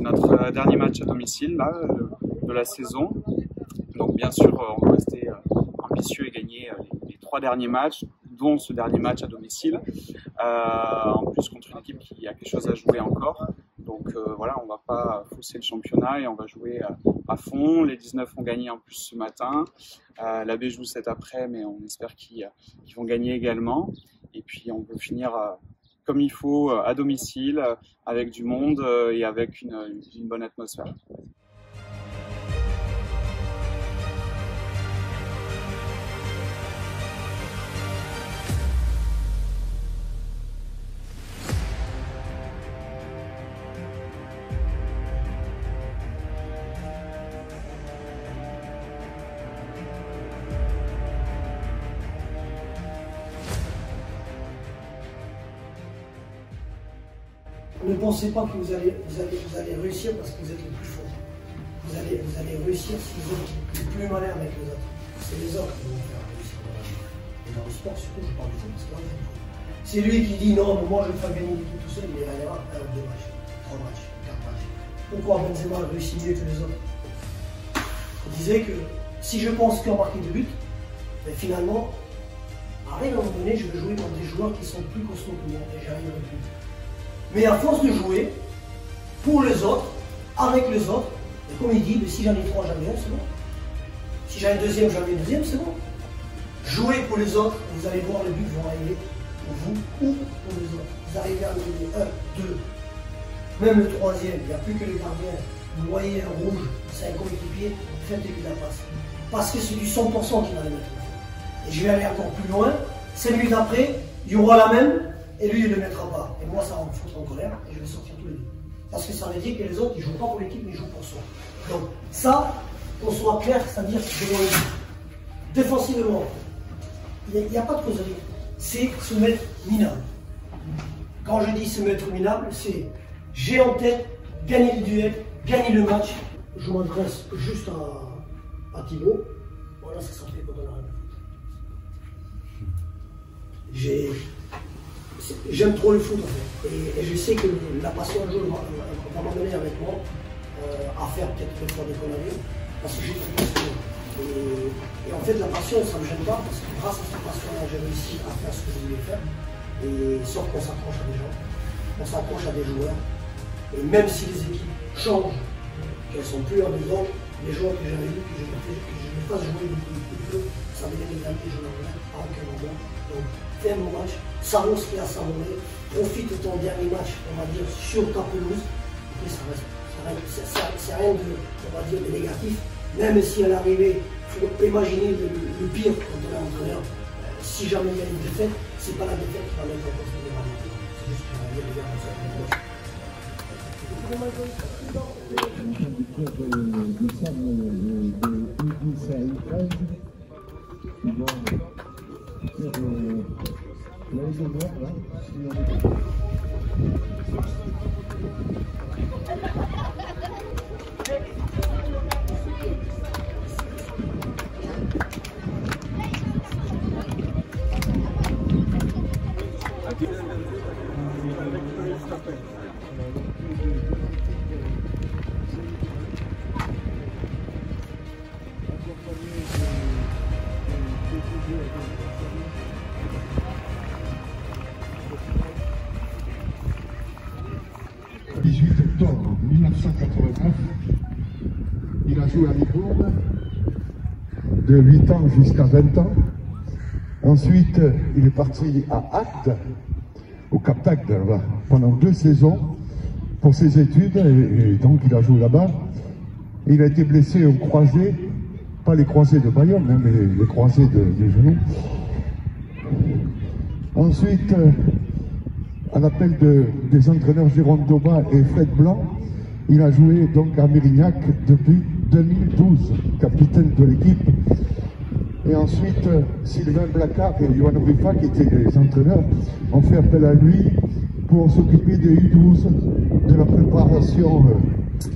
notre dernier match à domicile là, de la saison. Donc bien sûr, on va rester ambitieux et gagner les 3 derniers matchs, dont ce dernier match à domicile. En plus contre une équipe qui a quelque chose à jouer encore. Donc voilà, on va pas fausser le championnat et on va jouer à fond. Les 19 ont gagné en plus ce matin. La B joue cet après, mais on espère qu'ils vont gagner également. Et puis on veut finir comme il faut à domicile, avec du monde et avec une bonne atmosphère. Ne pensez pas que vous allez réussir parce que vous êtes les plus forts. Vous allez réussir si vous êtes les plus malins avec les autres. C'est les autres qui vont vous faire réussir. Et dans le sport, surtout, je parle du foot parce que là, c'est lui qui dit non, mais moi je vais faire gagner l'équipe tout seul, mais il gagnera 1 ou 2 matchs, 3 matchs, 4 matchs. Pourquoi Benzema réussit mieux que les autres? Je disais que si je pense qu'en marquer des buts, mais finalement, à un moment donné, je vais jouer contre des joueurs qui sont plus costauds que moi et j'arriverai plus. Mais à force de jouer pour les autres, avec les autres, et comme il dit, si j'en ai 3, j'en ai 1, c'est bon. Si j'en ai 2e, j'en ai 2e, c'est bon. Jouez pour les autres, vous allez voir les buts vont arriver pour vous ou pour les autres. Vous arrivez à en donner 1, 2, même le 3e, il n'y a plus que le gardien. Vous voyez un rouge, c'est un coéquipier, faites-lui la passe. Parce que c'est du 100% qui va le mettre. Et je vais aller encore plus loin, 5 minutes après, il y aura la même. Et lui, il ne le mettra pas. Et moi, ça va me foutre en colère et je vais sortir tous les deux. Parce que ça veut dire que les autres, ils ne jouent pas pour l'équipe, mais ils jouent pour soi. Donc, ça, qu'on soit clair, c'est-à-dire devant les buts. Défensivement, il n'y a pas de causerie. C'est se mettre minable. Quand je dis se mettre minable, c'est j'ai en tête gagner le duel, gagner le match. Je m'adresse juste à Thibaut. Voilà ce que ça fait quand on arrive. J'aime trop le foot en fait, et je sais que la passion un jour va m'amener avec moi à faire peut-être des fois des conneries, parce que j'ai trop passionné. Et en fait la passion ça ne me gêne pas, parce que grâce à cette passion-là j'ai réussi à faire ce que je voulais faire, et sauf qu'on s'accroche à des gens, on s'accroche à des joueurs, et même si les équipes changent, qu'elles ne sont plus à mes ordres, les joueurs que j'avais vus, que je ne fasse jouer depuis peu, ça devient des amis, je n'en ai à aucun moment. Donc, fais un bon match, savons ce qu'il y a à savourer, profite de ton dernier match, on va dire, sur ta pelouse, et ça reste, c'est rien de, on va dire, de négatif, même si à l'arrivée, il faut imaginer le pire quand on est entraîneur. Si jamais il y a une défaite, c'est pas la défaite qui va mettre en cause les réalités, c'est juste qu'on va dire les gars comme ça. Le 18 octobre 1989, il a joué à Libourne de 8 ans jusqu'à 20 ans. Ensuite, il est parti à Agde, au Cap d'Agde, pendant 2 saisons pour ses études, et donc il a joué là-bas. Il a été blessé au croisé, pas les croisés de Bayonne, hein, mais les croisés des genoux. Ensuite, à l'appel des entraîneurs Jérôme Doba et Fred Blanc, il a joué donc à Mérignac depuis 2012, capitaine de l'équipe. Et ensuite, Sylvain Blacard et Johan Ruffa, qui étaient les entraîneurs, ont fait appel à lui pour s'occuper des U12, de la préparation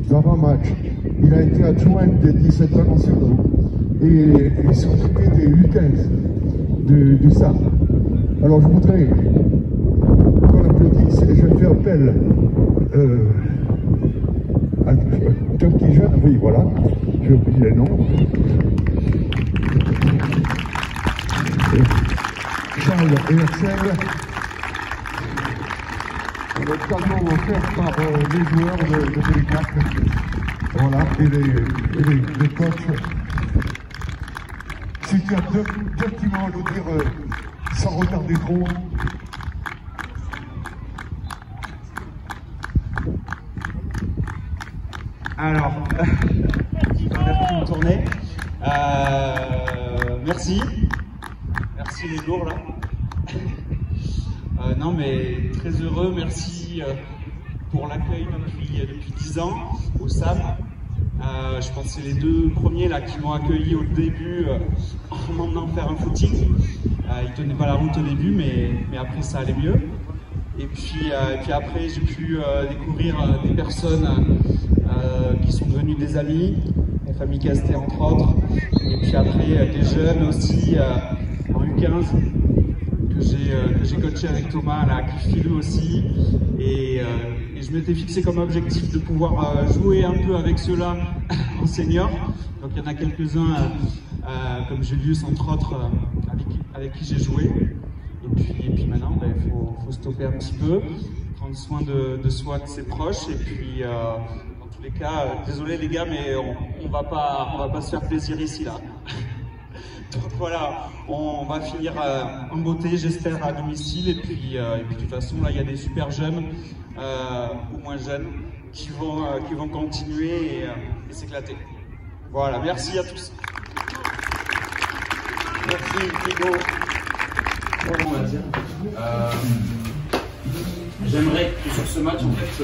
d'avant-match. Il a été adjoint des 17 ans nationaux et il s'est occupé des U15 du SAR. Alors je voudrais qu'on applaudisse et je fais appel qu'un petit jeune, oui, voilà, j'ai oublié les noms. Charles et Axel, le cadeau offert par les joueurs de Mérignac. Voilà, et les coachs. Si tu as deux petits mots à nous dire sans retarder trop. Alors, on a pris une tournée. Merci. Merci les lourds là. Non mais très heureux, merci pour l'accueil depuis 10 ans au SAM. Je pense que c'est les deux premiers là qui m'ont accueilli au début en m'emmenant faire un footing. Ils tenaient pas la route au début, mais après ça allait mieux. Et puis après j'ai pu découvrir des personnes qui sont devenues des amis, la famille Castet entre autres. Et puis après des jeunes aussi en U15 que j'ai coaché avec Thomas là, qui filme aussi. Et je m'étais fixé comme objectif de pouvoir jouer un peu avec ceux-là en senior. Donc il y en a quelques-uns, comme Julius entre autres, avec qui j'ai joué. Et puis maintenant, il faut stopper un petit peu, prendre soin de soi, de ses proches. Et puis, dans tous les cas, désolé les gars, mais on va pas se faire plaisir ici là. Donc voilà, on va finir en beauté, j'espère, à domicile. Et puis de toute façon, là, il y a des super jeunes, ou moins jeunes, qui vont continuer et s'éclater. Voilà, merci à tous. Merci Thibaut. J'aimerais que sur ce match, en fait,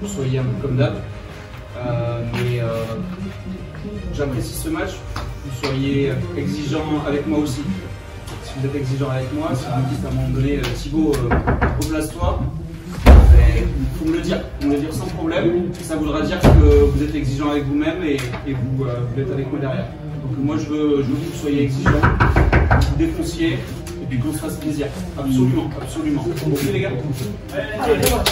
vous soyez un peu comme d'hab. Mais j'apprécie ce match, vous soyez exigeant avec moi aussi. Si vous êtes exigeant avec moi, si vous me dites à un moment donné, Thibaut, replace-toi, il faut me le dire sans problème. Ça voudra dire que vous êtes exigeant avec vous-même et vous êtes avec moi derrière. Donc moi je veux que vous soyez exigeant, que vous défonciez et puis qu'on se fasse plaisir. Absolument, absolument. Ok les gars? Allez, ça va.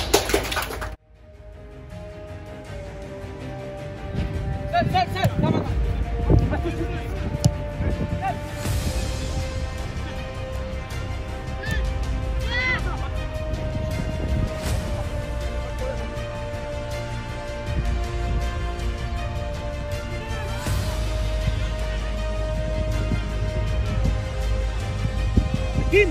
Kim